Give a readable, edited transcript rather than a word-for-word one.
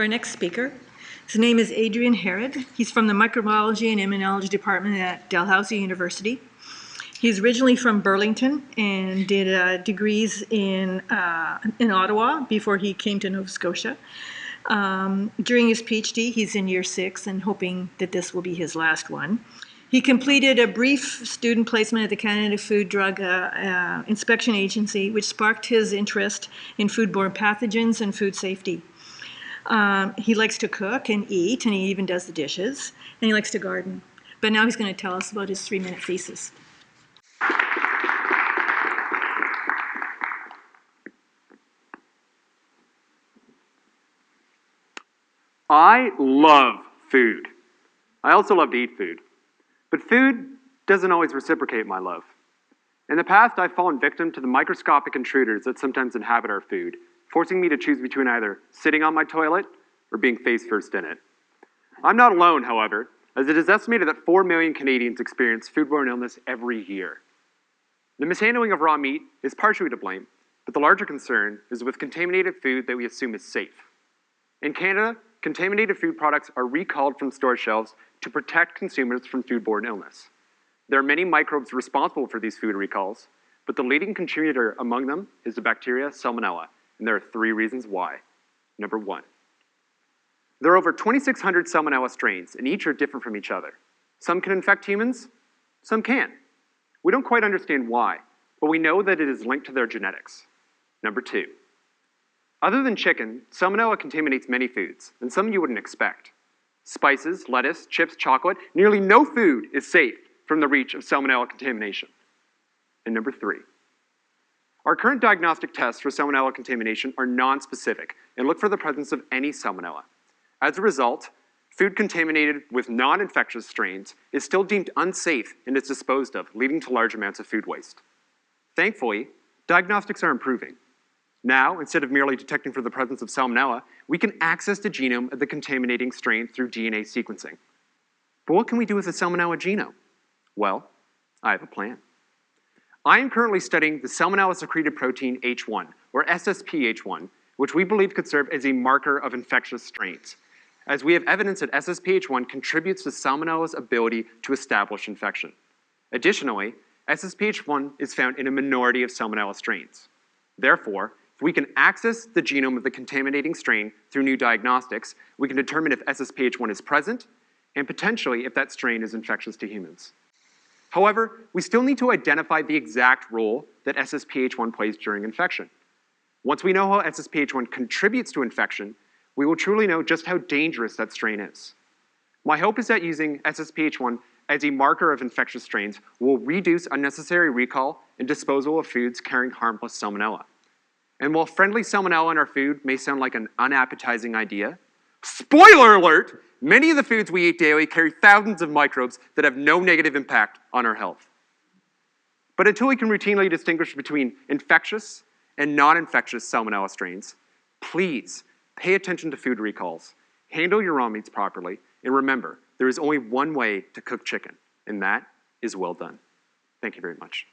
for our next speaker. His name is Adrian. He's from the Microbiology and Immunology Department at Dalhousie University. He's originally from Burlington and did degrees in Ottawa before he came to Nova Scotia. During his PhD, he's in year 6 and hoping that this will be his last one. He completed a brief student placement at the Canada Food Drug Inspection Agency, which sparked his interest in foodborne pathogens and food safety. He likes to cook and eat, and he even does the dishes, and he likes to garden. But now he's going to tell us about his 3-minute thesis. I love food. I also love to eat food. But food doesn't always reciprocate my love. In the past, I've fallen victim to the microscopic intruders that sometimes inhabit our food, forcing me to choose between either sitting on my toilet or being face first in it. I'm not alone, however, as it is estimated that 4 million Canadians experience foodborne illness every year. The mishandling of raw meat is partially to blame, but the larger concern is with contaminated food that we assume is safe. In Canada, contaminated food products are recalled from store shelves to protect consumers from foodborne illness. There are many microbes responsible for these food recalls, but the leading contributor among them is the bacteria Salmonella, and there are 3 reasons why. Number 1, there are over 2,600 Salmonella strains, and each are different from each other. Some can infect humans, some can't. We don't quite understand why, but we know that it is linked to their genetics. Number 2, other than chicken, Salmonella contaminates many foods, and some you wouldn't expect. Spices, lettuce, chips, chocolate, nearly no food is safe from the reach of Salmonella contamination. And number 3, our current diagnostic tests for Salmonella contamination are non-specific and look for the presence of any Salmonella. As a result, food contaminated with non-infectious strains is still deemed unsafe and is disposed of, leading to large amounts of food waste. Thankfully, diagnostics are improving. Now, instead of merely detecting for the presence of Salmonella, we can access the genome of the contaminating strain through DNA sequencing. But what can we do with the Salmonella genome? Well, I have a plan. I am currently studying the Salmonella-secreted protein H1, or SSPH1, which we believe could serve as a marker of infectious strains, as we have evidence that SSPH1 contributes to Salmonella's ability to establish infection. Additionally, SSPH1 is found in a minority of Salmonella strains. Therefore, if we can access the genome of the contaminating strain through new diagnostics, we can determine if SSPH1 is present, and potentially if that strain is infectious to humans. However, we still need to identify the exact role that SSPH1 plays during infection. Once we know how SSPH1 contributes to infection, we will truly know just how dangerous that strain is. My hope is that using SSPH1 as a marker of infectious strains will reduce unnecessary recall and disposal of foods carrying harmless Salmonella. And while friendly Salmonella in our food may sound like an unappetizing idea, spoiler alert, many of the foods we eat daily carry thousands of microbes that have no negative impact on our health. But until we can routinely distinguish between infectious and non-infectious Salmonella strains, please pay attention to food recalls, handle your raw meats properly, and remember, there is only one way to cook chicken, and that is well done. Thank you very much.